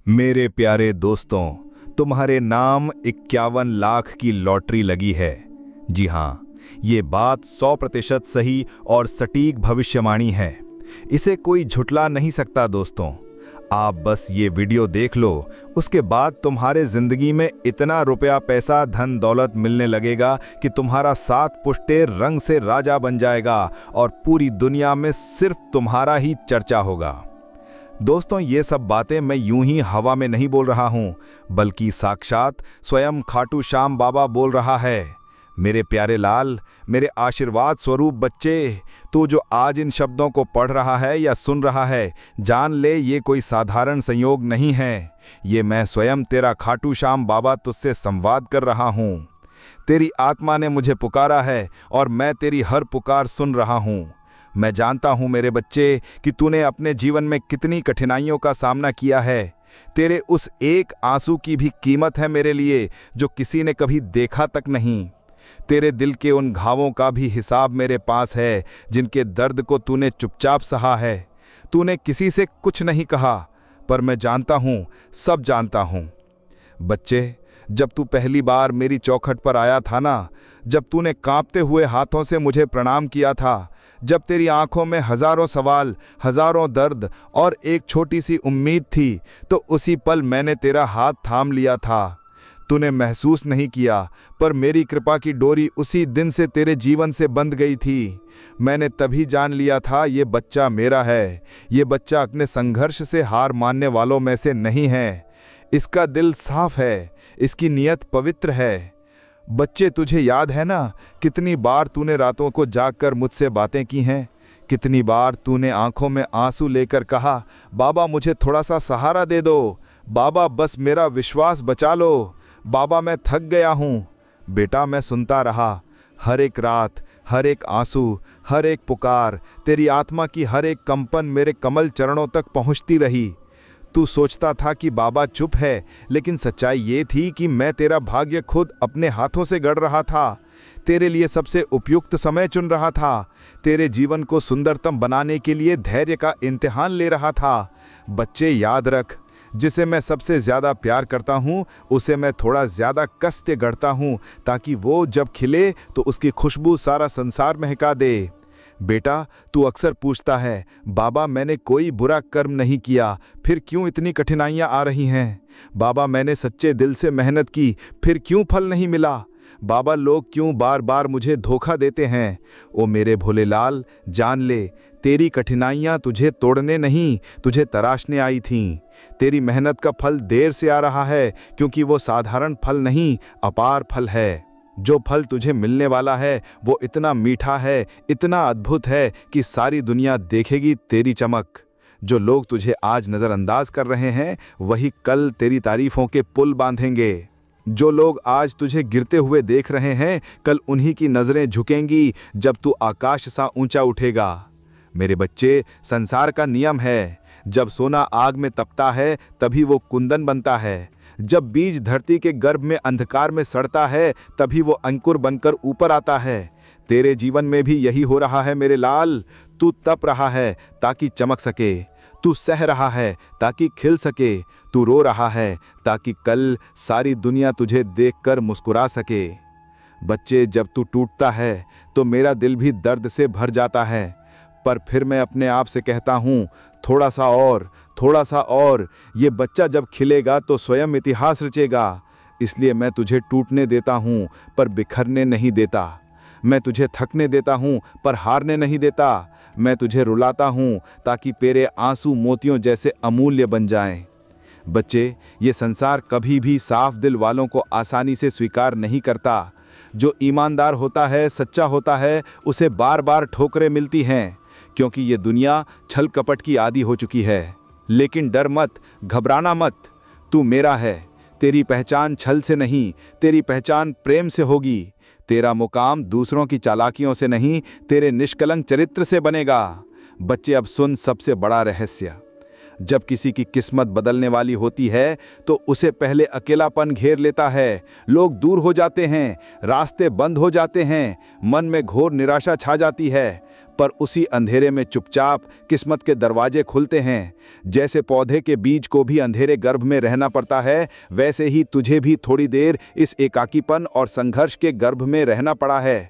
मेरे प्यारे दोस्तों, तुम्हारे नाम 51 लाख की लॉटरी लगी है। जी हाँ, ये बात 100% सही और सटीक भविष्यवाणी है। इसे कोई झुठला नहीं सकता दोस्तों। आप बस ये वीडियो देख लो, उसके बाद तुम्हारे जिंदगी में इतना रुपया पैसा धन दौलत मिलने लगेगा कि तुम्हारा 7 पुश्ते रंग से राजा बन जाएगा और पूरी दुनिया में सिर्फ तुम्हारा ही चर्चा होगा। दोस्तों, ये सब बातें मैं यूं ही हवा में नहीं बोल रहा हूं, बल्कि साक्षात स्वयं खाटू श्याम बाबा बोल रहा है। मेरे प्यारे लाल, मेरे आशीर्वाद स्वरूप बच्चे, तू जो आज इन शब्दों को पढ़ रहा है या सुन रहा है, जान ले ये कोई साधारण संयोग नहीं है। ये मैं स्वयं तेरा खाटू श्याम बाबा तुझसे संवाद कर रहा हूं। तेरी आत्मा ने मुझे पुकारा है और मैं तेरी हर पुकार सुन रहा हूं। मैं जानता हूं मेरे बच्चे कि तूने अपने जीवन में कितनी कठिनाइयों का सामना किया है। तेरे उस एक आंसू की भी कीमत है मेरे लिए, जो किसी ने कभी देखा तक नहीं। तेरे दिल के उन घावों का भी हिसाब मेरे पास है, जिनके दर्द को तूने चुपचाप सहा है। तूने किसी से कुछ नहीं कहा, पर मैं जानता हूं, सब जानता हूं। बच्चे, जब तू पहली बार मेरी चौखट पर आया था ना, जब तूने कांपते हुए हाथों से मुझे प्रणाम किया था, जब तेरी आंखों में हजारों सवाल, हजारों दर्द और एक छोटी सी उम्मीद थी, तो उसी पल मैंने तेरा हाथ थाम लिया था। तूने महसूस नहीं किया, पर मेरी कृपा की डोरी उसी दिन से तेरे जीवन से बंध गई थी। मैंने तभी जान लिया था, ये बच्चा मेरा है। ये बच्चा अपने संघर्ष से हार मानने वालों में से नहीं है। इसका दिल साफ है, इसकी नियत पवित्र है। बच्चे, तुझे याद है ना, कितनी बार तूने रातों को जागकर मुझसे बातें की हैं। कितनी बार तूने आंखों में आंसू लेकर कहा, बाबा मुझे थोड़ा सा सहारा दे दो, बाबा बस मेरा विश्वास बचा लो, बाबा मैं थक गया हूँ। बेटा, मैं सुनता रहा। हर एक रात, हर एक आंसू, हर एक पुकार, तेरी आत्मा की हर एक कंपन मेरे कमल चरणों तक पहुँचती रही। तू सोचता था कि बाबा चुप है, लेकिन सच्चाई ये थी कि मैं तेरा भाग्य खुद अपने हाथों से गढ़ रहा था। तेरे लिए सबसे उपयुक्त समय चुन रहा था। तेरे जीवन को सुंदरतम बनाने के लिए धैर्य का इम्तिहान ले रहा था। बच्चे, याद रख, जिसे मैं सबसे ज़्यादा प्यार करता हूँ, उसे मैं थोड़ा ज़्यादा कस के गढ़ता हूँ, ताकि वो जब खिले तो उसकी खुशबू सारा संसार महका दे। बेटा, तू अक्सर पूछता है, बाबा मैंने कोई बुरा कर्म नहीं किया, फिर क्यों इतनी कठिनाइयाँ आ रही हैं? बाबा मैंने सच्चे दिल से मेहनत की, फिर क्यों फल नहीं मिला? बाबा लोग क्यों बार बार मुझे धोखा देते हैं? ओ मेरे भोले लाल, जान ले, तेरी कठिनाइयाँ तुझे तोड़ने नहीं, तुझे तराशने आई थीं। तेरी मेहनत का फल देर से आ रहा है, क्योंकि वो साधारण फल नहीं, अपार फल है। जो फल तुझे मिलने वाला है वो इतना मीठा है, इतना अद्भुत है कि सारी दुनिया देखेगी तेरी चमक। जो लोग तुझे आज नज़रअंदाज कर रहे हैं, वही कल तेरी तारीफों के पुल बांधेंगे। जो लोग आज तुझे गिरते हुए देख रहे हैं, कल उन्हीं की नज़रें झुकेंगी जब तू आकाश सा ऊंचा उठेगा। मेरे बच्चे, संसार का नियम है, जब सोना आग में तपता है तभी वो कुंदन बनता है। जब बीज धरती के गर्भ में अंधकार में सड़ता है, तभी वो अंकुर बनकर ऊपर आता है। तेरे जीवन में भी यही हो रहा है मेरे लाल। तू तप रहा है ताकि चमक सके, तू सह रहा है ताकि खिल सके, तू रो रहा है ताकि कल सारी दुनिया तुझे देखकर मुस्कुरा सके। बच्चे, जब तू टूटता है तो मेरा दिल भी दर्द से भर जाता है, पर फिर मैं अपने आप से कहता हूँ, थोड़ा सा और, थोड़ा सा और। ये बच्चा जब खिलेगा तो स्वयं इतिहास रचेगा। इसलिए मैं तुझे टूटने देता हूँ, पर बिखरने नहीं देता। मैं तुझे थकने देता हूँ, पर हारने नहीं देता। मैं तुझे रुलाता हूँ ताकि तेरे आंसू मोतियों जैसे अमूल्य बन जाएं। बच्चे, ये संसार कभी भी साफ दिल वालों को आसानी से स्वीकार नहीं करता। जो ईमानदार होता है, सच्चा होता है, उसे बार बार ठोकरें मिलती हैं, क्योंकि ये दुनिया छल कपट की आदी हो चुकी है। लेकिन डर मत, घबराना मत, तू मेरा है। तेरी पहचान छल से नहीं, तेरी पहचान प्रेम से होगी। तेरा मुकाम दूसरों की चालाकियों से नहीं, तेरे निष्कलंक चरित्र से बनेगा। बच्चे, अब सुन सबसे बड़ा रहस्य। जब किसी की किस्मत बदलने वाली होती है तो उसे पहले अकेलापन घेर लेता है। लोग दूर हो जाते हैं, रास्ते बंद हो जाते हैं, मन में घोर निराशा छा जाती है। पर उसी अंधेरे में चुपचाप किस्मत के दरवाजे खुलते हैं। जैसे पौधे के बीज को भी अंधेरे गर्भ में रहना पड़ता है, वैसे ही तुझे भी थोड़ी देर इस एकाकीपन और संघर्ष के गर्भ में रहना पड़ा है।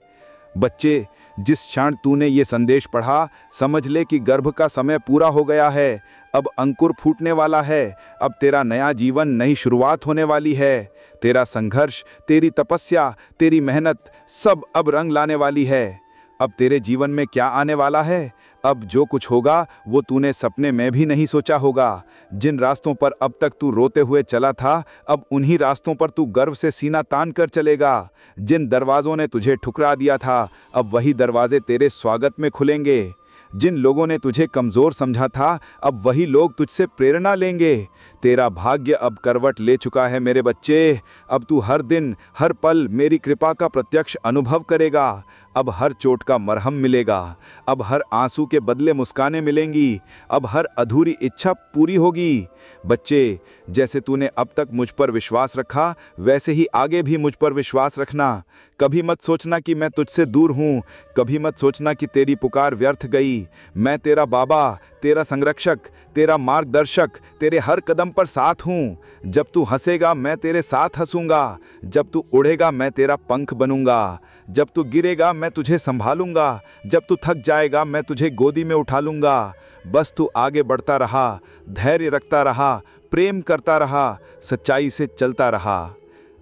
बच्चे, जिस क्षण तूने ये संदेश पढ़ा, समझ ले कि गर्भ का समय पूरा हो गया है। अब अंकुर फूटने वाला है। अब तेरा नया जीवन, नई शुरुआत होने वाली है। तेरा संघर्ष, तेरी तपस्या, तेरी मेहनत सब अब रंग लाने वाली है। अब तेरे जीवन में क्या आने वाला है? अब जो कुछ होगा वो तूने सपने में भी नहीं सोचा होगा। जिन रास्तों पर अब तक तू रोते हुए चला था, अब उन्हीं रास्तों पर तू गर्व से सीना तान कर चलेगा। जिन दरवाज़ों ने तुझे ठुकरा दिया था, अब वही दरवाजे तेरे स्वागत में खुलेंगे। जिन लोगों ने तुझे कमज़ोर समझा था, अब वही लोग तुझसे प्रेरणा लेंगे। तेरा भाग्य अब करवट ले चुका है मेरे बच्चे। अब तू हर दिन, हर पल मेरी कृपा का प्रत्यक्ष अनुभव करेगा। अब हर चोट का मरहम मिलेगा। अब हर आंसू के बदले मुस्कानें मिलेंगी। अब हर अधूरी इच्छा पूरी होगी। बच्चे, जैसे तूने अब तक मुझ पर विश्वास रखा, वैसे ही आगे भी मुझ पर विश्वास रखना। कभी मत सोचना कि मैं तुझसे दूर हूँ। कभी मत सोचना कि तेरी पुकार व्यर्थ गई। मैं तेरा बाबा, तेरा संरक्षक, तेरा मार्गदर्शक, तेरे हर कदम पर साथ हूँ। जब तू हंसेगा मैं तेरे साथ हंसूंगा। जब तू उड़ेगा मैं तेरा पंख बनूंगा। जब तू गिरेगा मैं तुझे संभालूंगा। जब तू थक जाएगा मैं तुझे गोदी में उठा लूंगा। बस तू आगे बढ़ता रहा, धैर्य रखता रहा, प्रेम करता रहा, सच्चाई से चलता रहा।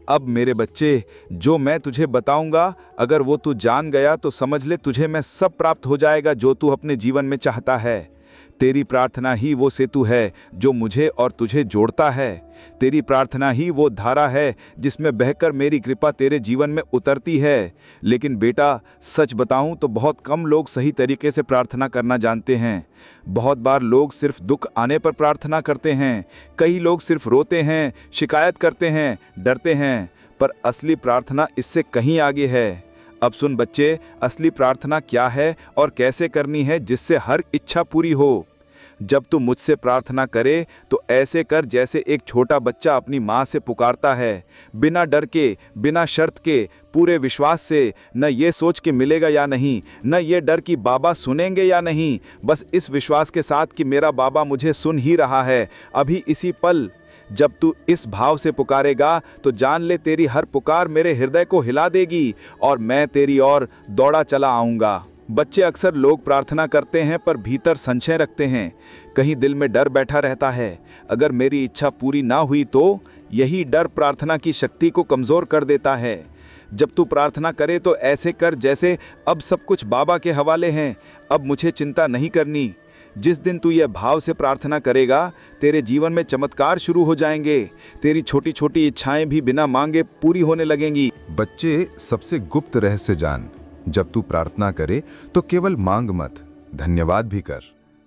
अब मेरे बच्चे, जो मैं तुझे बताऊंगा, अगर वो तू जान गया तो समझ ले तुझे मैं सब प्राप्त हो जाएगा जो तू अपने जीवन में चाहता है। तेरी प्रार्थना ही वो सेतु है जो मुझे और तुझे जोड़ता है। तेरी प्रार्थना ही वो धारा है जिसमें बहकर मेरी कृपा तेरे जीवन में उतरती है। लेकिन बेटा, सच बताऊं तो बहुत कम लोग सही तरीके से प्रार्थना करना जानते हैं। बहुत बार लोग सिर्फ दुख आने पर प्रार्थना करते हैं। कई लोग सिर्फ रोते हैं, शिकायत करते हैं, डरते हैं। पर असली प्रार्थना इससे कहीं आगे है। अब सुन बच्चे, असली प्रार्थना क्या है और कैसे करनी है जिससे हर इच्छा पूरी हो। जब तू मुझसे प्रार्थना करे तो ऐसे कर जैसे एक छोटा बच्चा अपनी माँ से पुकारता है, बिना डर के, बिना शर्त के, पूरे विश्वास से। न ये सोच के मिलेगा या नहीं, न ये डर कि बाबा सुनेंगे या नहीं, बस इस विश्वास के साथ कि मेरा बाबा मुझे सुन ही रहा है अभी इसी पल। जब तू इस भाव से पुकारेगा तो जान ले तेरी हर पुकार मेरे हृदय को हिला देगी और मैं तेरी ओर दौड़ा चला आऊँगा। बच्चे, अक्सर लोग प्रार्थना करते हैं पर भीतर संशय रखते हैं। कहीं दिल में डर बैठा रहता है, अगर मेरी इच्छा पूरी ना हुई तो। यही डर प्रार्थना की शक्ति को कमज़ोर कर देता है। जब तू प्रार्थना करे तो ऐसे कर जैसे अब सब कुछ बाबा के हवाले हैं, अब मुझे चिंता नहीं करनी। जिस दिन तू यह भाव से प्रार्थना करेगा, तेरे जीवन में चमत्कार शुरू हो जाएंगे। तेरी छोटी छोटी इच्छाएं भी बिना मांगे पूरी होने लगेंगी। बच्चे, सबसे गुप्त रहस्य जान, जब तू प्रार्थना करे तो केवल मांग मत, धन्यवाद भी कर।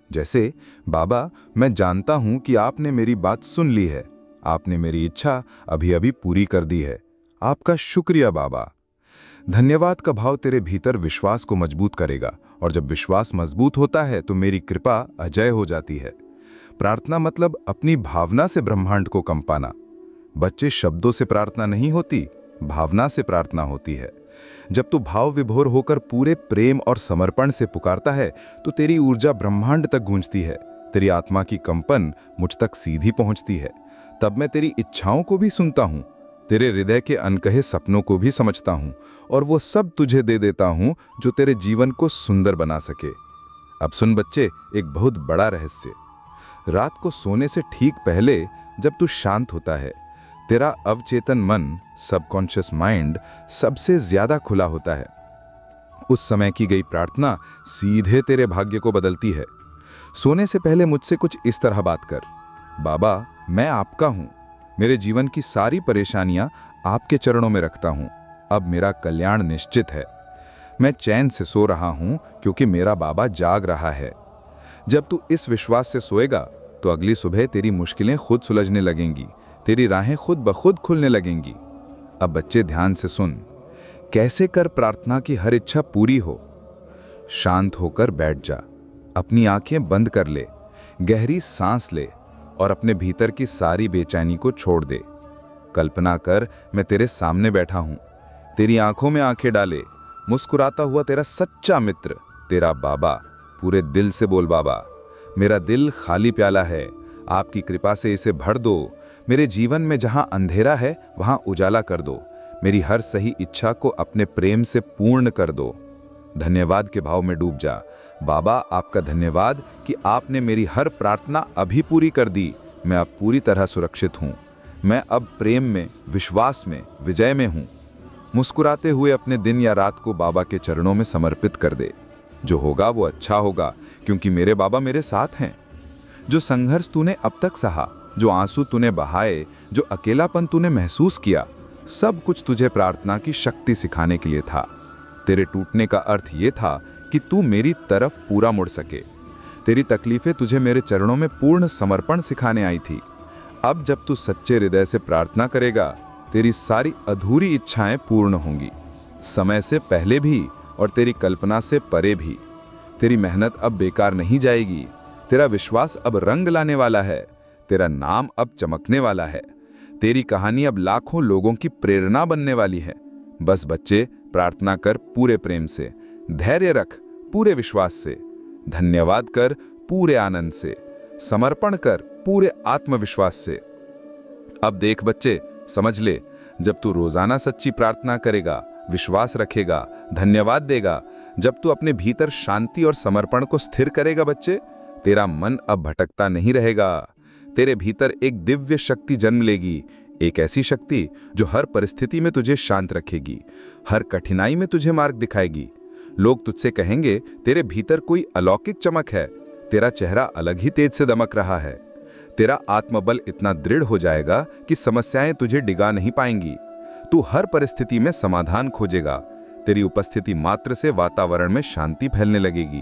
जैसे, बाबा, मैं जानता हूं कि आपने मेरी बात सुन ली है, आपने मेरी इच्छा अभी अभी पूरी कर दी है, आपका शुक्रिया बाबा। धन्यवाद का भाव तेरे भीतर विश्वास को मजबूत करेगा और जब विश्वास मजबूत होता है तो मेरी कृपा अजय हो जाती है। प्रार्थना मतलब अपनी भावना से ब्रह्मांड को कंपाना। बच्चे, शब्दों से प्रार्थना नहीं होती, भावना से प्रार्थना होती है। जब तू भाव विभोर होकर पूरे प्रेम और समर्पण से पुकारता है तो तेरी ऊर्जा ब्रह्मांड तक गूंजती है, तेरी आत्मा की कंपन मुझ तक सीधी पहुंचती है। तब मैं तेरी इच्छाओं को भी सुनता हूं, तेरे हृदय के अनकहे सपनों को भी समझता हूं और वो सब तुझे दे देता हूं जो तेरे जीवन को सुंदर बना सके। अब सुन बच्चे, एक बहुत बड़ा रहस्य। रात को सोने से ठीक पहले जब तू शांत होता है, तेरा अवचेतन मन, सबकॉन्शियस माइंड सबसे ज्यादा खुला होता है। उस समय की गई प्रार्थना सीधे तेरे भाग्य को बदलती है। सोने से पहले मुझसे कुछ इस तरह बात कर, बाबा, मैं आपका हूं, मेरे जीवन की सारी परेशानियां आपके चरणों में रखता हूं, अब मेरा कल्याण निश्चित है। मैं चैन से सो रहा हूं क्योंकि मेरा बाबा जाग रहा है। जब तू इस विश्वास से सोएगा तो अगली सुबह तेरी मुश्किलें खुद सुलझने लगेंगी, तेरी राहें खुद ब खुद खुलने लगेंगी। अब बच्चे, ध्यान से सुन, कैसे कर प्रार्थना की हर इच्छा पूरी हो। शांत होकर बैठ जा, अपनी आंखें बंद कर ले, गहरी सांस ले और अपने भीतर की सारी बेचैनी को छोड़ दे। कल्पना कर मैं तेरे सामने बैठा हूं, तेरी आंखों में आंखें डाले, मुस्कुराता हुआ तेरा सच्चा मित्र, तेरा बाबा। पूरे दिल से बोल बाबा, मेरा दिल खाली प्याला है, आपकी कृपा से इसे भर दो। मेरे जीवन में जहां अंधेरा है वहां उजाला कर दो। मेरी हर सही इच्छा को अपने प्रेम से पूर्ण कर दो। धन्यवाद के भाव में डूब जा। बाबा, आपका धन्यवाद कि आपने मेरी हर प्रार्थना अभी पूरी कर दी। मैं अब पूरी तरह सुरक्षित हूँ। मैं अब प्रेम में, विश्वास में, विजय में हूँ। मुस्कुराते हुए अपने दिन या रात को बाबा के चरणों में समर्पित कर दे। जो होगा वो अच्छा होगा, क्योंकि मेरे बाबा मेरे साथ हैं। जो संघर्ष तूने अब तक सहा, जो आंसू तूने बहाए, जो अकेलापन तूने महसूस किया, सब कुछ तुझे प्रार्थना की शक्ति सिखाने के लिए था। तेरे टूटने का अर्थ ये था कि तू मेरी तरफ पूरा मुड़ सके। तेरी तकलीफें तुझे मेरे चरणों में पूर्ण समर्पण सिखाने आई थी। अब जब तू सच्चे हृदय से प्रार्थना करेगा, तेरी सारी अधूरी इच्छाएं पूर्ण होंगी, समय से पहले भी और तेरी कल्पना से परे भी। तेरी मेहनत अब बेकार नहीं जाएगी। तेरा विश्वास अब रंग लाने वाला है। तेरा नाम अब चमकने वाला है। तेरी कहानी अब लाखों लोगों की प्रेरणा बनने वाली है। बस बच्चे, प्रार्थना कर पूरे प्रेम से, धैर्य रख पूरे विश्वास से, धन्यवाद कर पूरे आनंद से, समर्पण कर पूरे आत्मविश्वास से। अब देख बच्चे, समझ ले, जब तू रोजाना सच्ची प्रार्थना करेगा, विश्वास रखेगा, धन्यवाद देगा, जब तू अपने भीतर शांति और समर्पण को स्थिर करेगा बच्चे, तेरा मन अब भटकता नहीं रहेगा। तेरे भीतर एक दिव्य शक्ति जन्म लेगी, एक ऐसी शक्ति जो हर परिस्थिति में तुझे शांत रखेगी, हर कठिनाई में तुझे मार्ग दिखाएगी। लोग तुझसे कहेंगे, तेरे भीतर कोई अलौकिक चमक है, तेरा चेहरा अलग ही तेज से दमक रहा है। तेरा आत्मबल इतना दृढ़ हो जाएगा कि समस्याएं तुझे डिगा नहीं पाएंगी। तू हर परिस्थिति में समाधान खोजेगा। तेरी उपस्थिति मात्र से वातावरण में शांति फैलने लगेगी।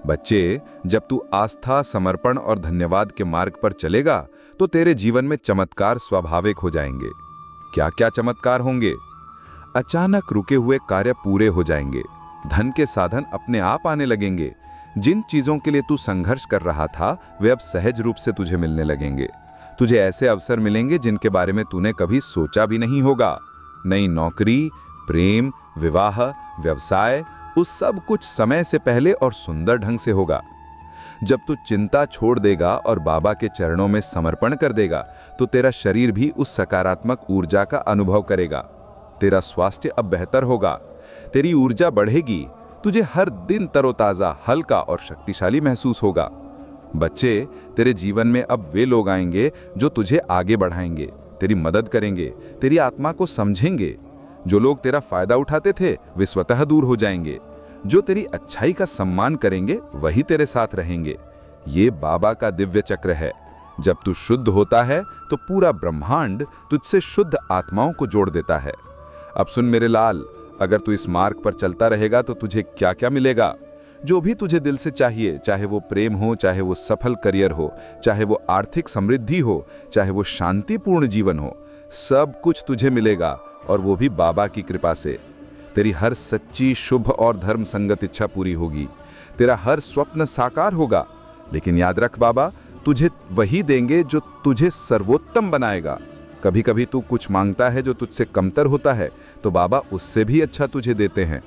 बच्चे, जब तू आस्था, समर्पण और धन्यवाद के मार्ग पर चलेगा तो तेरे जीवन में चमत्कार स्वाभाविक हो जाएंगे। क्या क्या चमत्कार होंगे? अचानक रुके हुए कार्य पूरे हो जाएंगे। धन के साधन अपने आप आने लगेंगे। जिन चीजों के लिए तू संघर्ष कर रहा था, वे अब सहज रूप से तुझे मिलने लगेंगे। तुझे ऐसे अवसर मिलेंगे जिनके बारे में तूने कभी सोचा भी नहीं होगा। नई नौकरी, प्रेम, विवाह, व्यवसाय, उस सब कुछ समय से पहले और सुंदर ढंग से होगा। जब तू चिंता छोड़ देगा और बाबा के चरणों में समर्पण कर देगा, तो तेरा शरीर भी उस सकारात्मक ऊर्जा का अनुभव करेगा। तेरा स्वास्थ्य अब बेहतर होगा, तेरी ऊर्जा बढ़ेगी, तुझे हर दिन तरोताजा, हल्का और शक्तिशाली महसूस होगा। बच्चे, तेरे जीवन में अब वे लोग आएंगे जो तुझे आगे बढ़ाएंगे, तेरी मदद करेंगे, तेरी आत्मा को समझेंगे। जो लोग तेरा फायदा उठाते थे, वे स्वतः दूर हो जाएंगे। जो तेरी अच्छाई का सम्मान करेंगे, वही तेरे साथ रहेंगे। ये बाबा का दिव्य चक्र है। जब तू शुद्ध होता है तो पूरा ब्रह्मांड तुझसे शुद्ध आत्माओं को जोड़ देता है। अब सुन मेरे लाल, अगर तू इस मार्ग पर चलता रहेगा तो तुझे क्या क्या मिलेगा। जो भी तुझे दिल से चाहिए, चाहे वो प्रेम हो, चाहे वो सफल करियर हो, चाहे वो आर्थिक समृद्धि हो, चाहे वो शांतिपूर्ण जीवन हो, सब कुछ तुझे मिलेगा, और वो भी बाबा की कृपा से। तेरी हर सच्ची, शुभ और धर्म संगत इच्छा पूरी होगी। तेरा हर स्वप्न साकार होगा। लेकिन याद रख, बाबा तुझे वही देंगे जो तुझे सर्वोत्तम बनाएगा। कभी कभी तू कुछ मांगता है जो तुझसे कमतर होता है, तो बाबा उससे भी अच्छा तुझे देते हैं।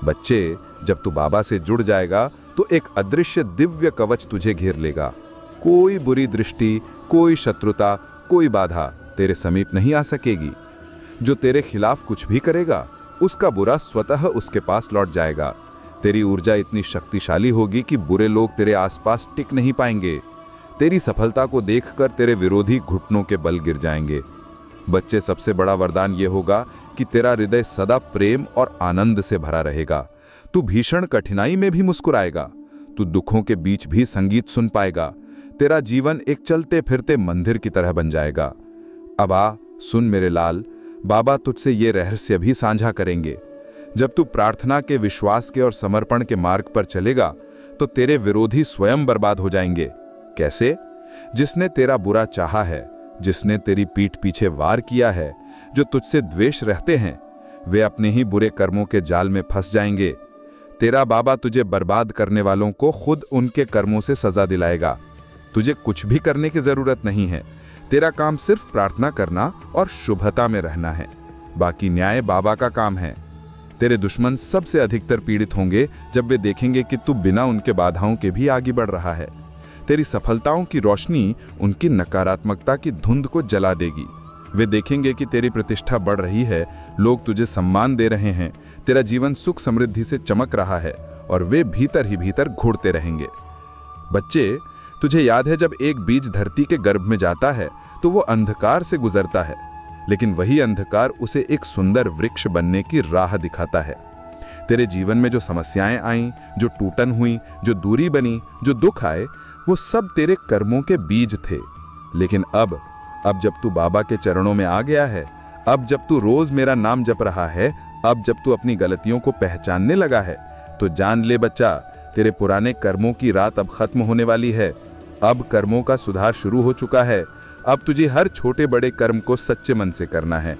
बच्चे, जब तू बाबा से जुड़ जाएगा तो एक अदृश्य दिव्य कवच तुझे घेर लेगा। कोई बुरी दृष्टि, कोई शत्रुता, कोई बाधा तेरे समीप नहीं आ सकेगी। जो तेरे खिलाफ कुछ भी करेगा, उसका बुरा स्वतः उसके पास लौट जाएगा। तेरी ऊर्जा इतनी शक्तिशाली होगी कि बुरे लोग तेरे आसपास टिक नहीं पाएंगे। तेरी सफलता को देखकर तेरे विरोधी घुटनों के बल गिर जाएंगे। बच्चे, सबसे बड़ा वरदान यह होगा कि तेरा हृदय सदा प्रेम और आनंद से भरा रहेगा। तू भीषण कठिनाई में भी मुस्कुराएगा। तू दुखों के बीच भी संगीत सुन पाएगा। तेरा जीवन एक चलते फिरते मंदिर की तरह बन जाएगा। अब आ, सुन मेरे लाल, बाबा तुझसे ये रहस्य भी साझा करेंगे। जब तू प्रार्थना के, विश्वास के और समर्पण के मार्ग पर चलेगा तो तेरे विरोधी स्वयं बर्बाद हो जाएंगे। कैसे? जिसने तेरा बुरा चाहा है, जिसने तेरी पीठ पीछे वार किया है, जो तुझसे द्वेष रहते हैं, वे अपने ही बुरे कर्मों के जाल में फंस जाएंगे। तेरा बाबा तुझे बर्बाद करने वालों को खुद उनके कर्मों से सजा दिलाएगा। तुझे कुछ भी करने की जरूरत नहीं है। तेरा काम सिर्फ प्रार्थना करना और शुभता में रहना है। बाकी न्याय बाबा का काम है। तेरे दुश्मन सबसे अधिकतर पीड़ित होंगे जब वे देखेंगे कि तू बिना उनके बाधाओं के भी आगे बढ़ रहा है। तेरी सफलताओं की रोशनी उनकी नकारात्मकता की धुंध को जला देगी। वे देखेंगे कि तेरी प्रतिष्ठा बढ़ रही है, लोग तुझे सम्मान दे रहे हैं, तेरा जीवन सुख समृद्धि से चमक रहा है, और वे भीतर ही भीतर घूरते रहेंगे। बच्चे, तुझे याद है जब एक बीज धरती के गर्भ में जाता है तो वो अंधकार से गुजरता है, लेकिन वही अंधकार उसे एक सुंदर वृक्ष बनने की राह दिखाता है। तेरे जीवन में जो समस्याएं आईं, जो टूटन हुई, जो दूरी बनी, जो दुख आए, वो सब तेरे कर्मों के बीज थे। लेकिन अब जब तू बाबा के चरणों में आ गया है, अब जब तू रोज मेरा नाम जप रहा है, अब जब तू अपनी गलतियों को पहचानने लगा है, तो जान ले बच्चा, तेरे पुराने कर्मों की रात अब खत्म होने वाली है। अब कर्मों का सुधार शुरू हो चुका है। अब तुझे हर छोटे बड़े कर्म को सच्चे मन से करना है।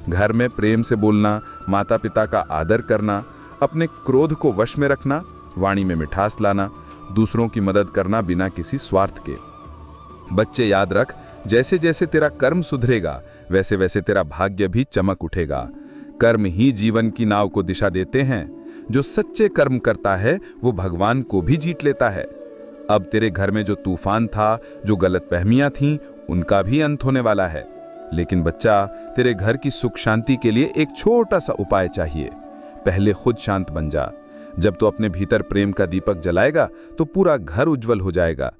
घर में प्रेम से बोलना, माता पिता का आदर करना, अपने क्रोध को वश में रखना, वाणी में मिठास लाना, दूसरों की मदद करना बिना किसी स्वार्थ के। बच्चे याद रख, जैसे जैसे तेरा कर्म सुधरेगा, वैसे वैसे तेरा भाग्य भी चमक उठेगा। कर्म ही जीवन की नाव को दिशा देते हैं। जो सच्चे कर्म करता है वो भगवान को भी जीत लेता है। अब तेरे घर में जो तूफान था, जो गलतफहमियां थीं, उनका भी अंत होने वाला है। लेकिन बच्चा, तेरे घर की सुख शांति के लिए एक छोटा सा उपाय चाहिए। पहले खुद शांत बन जा। जब तू अपने भीतर प्रेम का दीपक जलाएगा तो पूरा घर उज्जवल हो जाएगा।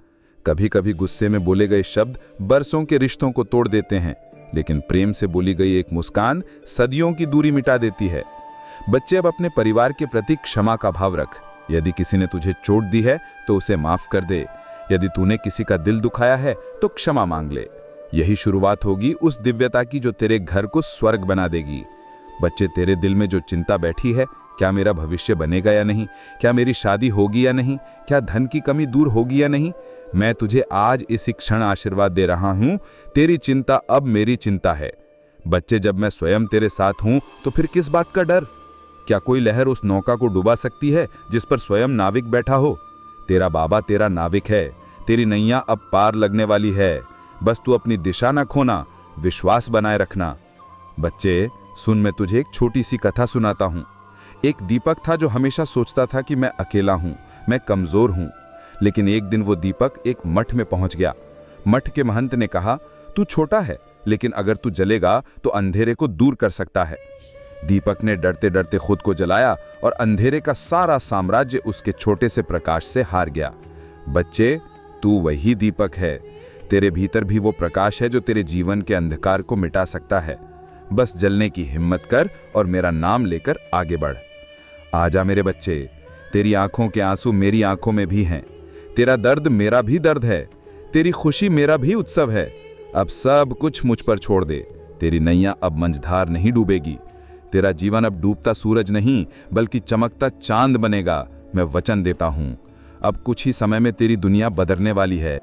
कभी कभी गुस्से में बोले गए शब्द बरसों के रिश्तों को तोड़ देते हैं, लेकिन प्रेम से बोली गई एक मुस्कान सदियों की दूरी मिटा देती है। बच्चे, अब अपने परिवार के प्रति क्षमा का भाव रख। यदि किसी ने तुझे चोट दी है तो उसे माफ कर दे। यदि तूने किसी का दिल दुखाया है तो क्षमा मांग ले। यही शुरुआत होगी उस दिव्यता की जो तेरे घर को स्वर्ग बना देगी। बच्चे, तेरे दिल में जो चिंता बैठी है, क्या मेरा भविष्य बनेगा या नहीं, क्या मेरी शादी होगी या नहीं, क्या धन की कमी दूर होगी या नहीं, मैं तुझे आज इसी क्षण आशीर्वाद दे रहा हूं। तेरी चिंता अब मेरी चिंता है। बच्चे, जब मैं स्वयं तेरे साथ हूं तो फिर किस बात का डर? क्या कोई लहर उस नौका को डुबा सकती है जिस पर स्वयं नाविक बैठा हो? तेरा बाबा तेरा नाविक है। तेरी नैया अब पार लगने वाली है। बस तू अपनी दिशा न खोना, विश्वास बनाए रखना। बच्चे सुन, मैं तुझे एक छोटी सी कथा सुनाता हूं। एक दीपक था जो हमेशा सोचता था कि मैं अकेला हूं, मैं कमजोर हूं। लेकिन एक दिन वो दीपक एक मठ में पहुंच गया। मठ के महंत ने कहा, तू छोटा है, लेकिन अगर तू जलेगा तो अंधेरे को दूर कर सकता है। दीपक ने डरते डरते खुद को जलाया और अंधेरे का सारा साम्राज्य उसके छोटे से प्रकाश से हार गया। बच्चे, तू वही दीपक है। तेरे भीतर भी वो प्रकाश है जो तेरे जीवन के अंधकार को मिटा सकता है। बस जलने की हिम्मत कर और मेरा नाम लेकर आगे बढ़। आजा मेरे बच्चे, तेरी आंखों के आंसू मेरी आंखों में भी हैं। तेरा दर्द मेरा भी दर्द है, तेरी खुशी मेरा भी उत्सव है। अब सब कुछ मुझ पर छोड़ दे। तेरी नैया अब मंझधार नहीं डूबेगी। तेरा जीवन अब डूबता सूरज नहीं बल्कि चमकता चांद बनेगा। मैं वचन देता हूं, अब कुछ ही समय में तेरी दुनिया बदलने वाली है।